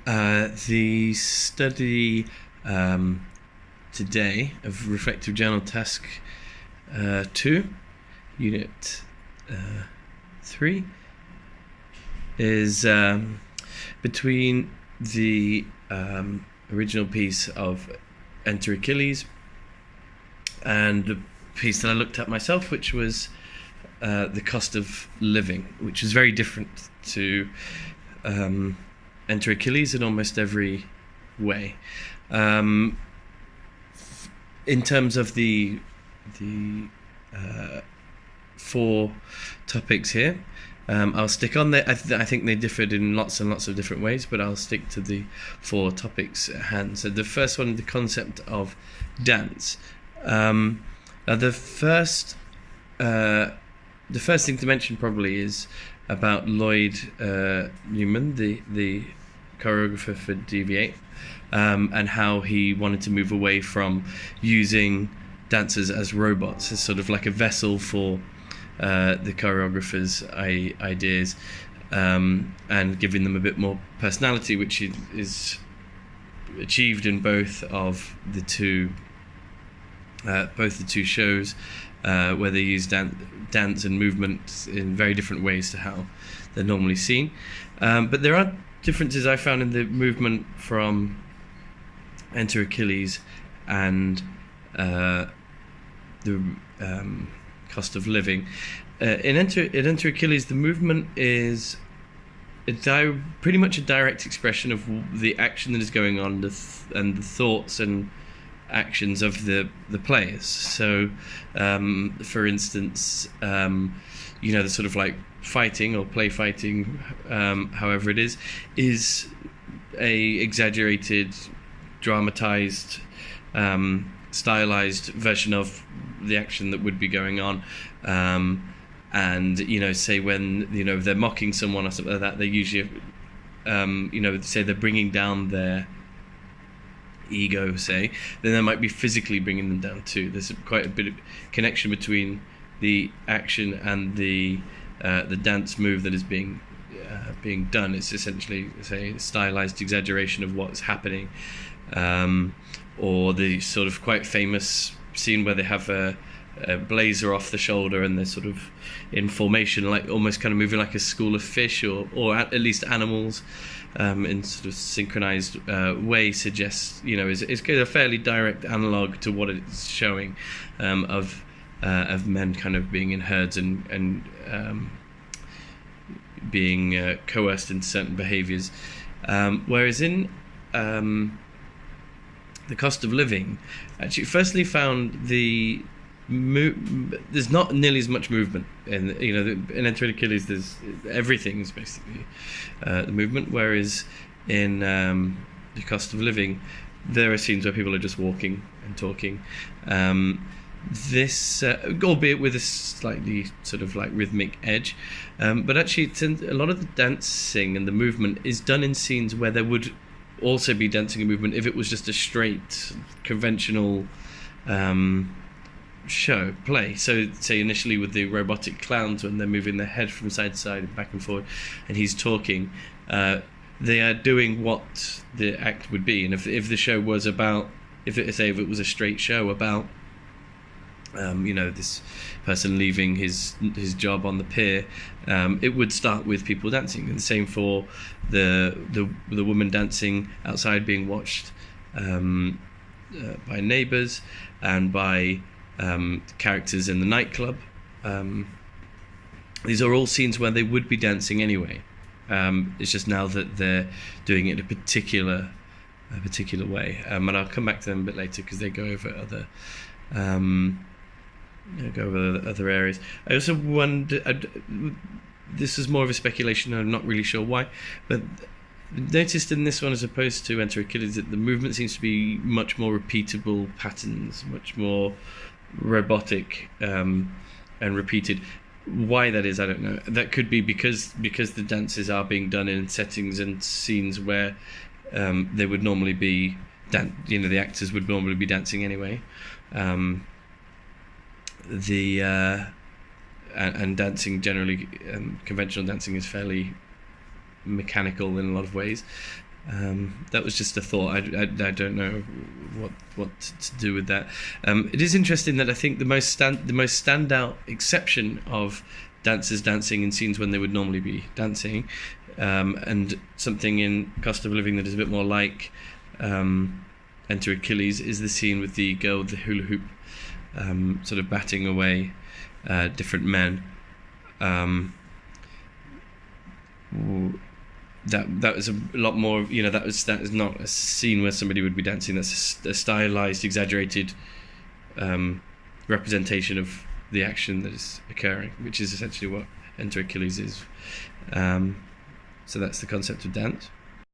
The study today of Reflective Journal Task 2, Unit 3, is between the original piece of Enter Achilles and the piece that I looked at myself, which was The Cost of Living, which is very different to Enter Achilles in almost every way. In terms of the four topics here, I'll stick on there. I think they differed in lots and lots of different ways, but I'll stick to the four topics at hand. So the first one, the concept of dance. Now the first thing to mention probably is about Lloyd Newman, the choreographer for Deviate, and how he wanted to move away from using dancers as robots, as sort of like a vessel for the choreographer's ideas, and giving them a bit more personality, which is achieved in both the two shows, where they use dance and movement in very different ways to how they're normally seen. But there are differences I found in the movement from Enter Achilles and the Cost of Living. In Enter Achilles, the movement is pretty much a direct expression of the action that is going on and the thoughts and actions of the players. So for instance, the sort of like fighting or play fighting, however it is a exaggerated, dramatized, stylized version of the action that would be going on. And say when they're mocking someone or something like that, they usually say they're bringing down their ego, say, then they might be physically bringing them down too. There's quite a bit of connection between the action and the dance move that is being done. It's essentially, say, a stylized exaggeration of what's happening, or the sort of quite famous scene where they have a blazer off the shoulder and they're sort of in formation, like almost kind of moving like a school of fish, or at least animals, in sort of synchronized way, suggests, is a fairly direct analog to what it's showing, of men kind of being in herds and being coerced into certain behaviors. Whereas in The Cost of Living, actually, firstly found there's not nearly as much movement in Enter Achilles. There's everything is basically the movement, whereas in The Cost of Living, there are scenes where people are just walking and talking. This, albeit with a slightly sort of like rhythmic edge, but actually a lot of the dancing and the movement is done in scenes where there would also be dancing and movement if it was just a straight conventional play. So say initially with the robotic clowns, when they're moving their head from side to side and back and forward and he's talking, they are doing what the act would be. And if the show was about, if it was a straight show about this person leaving his job on the pier, it would start with people dancing. And the same for the woman dancing outside, being watched by neighbours and by characters in the nightclub. These are all scenes where they would be dancing anyway. It's just now that they're doing it in a particular way. And I'll come back to them a bit later because they go over other areas. I also wonder, this is more of a speculation, I'm not really sure why, but noticed in this one, as opposed to Enter Achilles, that the movement seems to be much more repeatable patterns, much more robotic, and repeated. Why that is, I don't know. That could be because the dances are being done in settings and scenes where they would normally be, the actors would normally be dancing anyway. And dancing generally, conventional dancing is fairly mechanical in a lot of ways. That was just a thought. I don't know what to do with that. It is interesting that I think the most standout exception of dancers dancing in scenes when they would normally be dancing, and something in Cost of Living that is a bit more like Enter Achilles, is the scene with the girl with the hula hoop, sort of batting away different men. That was a lot more, that is not a scene where somebody would be dancing. That's a stylized, exaggerated representation of the action that is occurring, which is essentially what Enter Achilles is. So that's the concept of dance.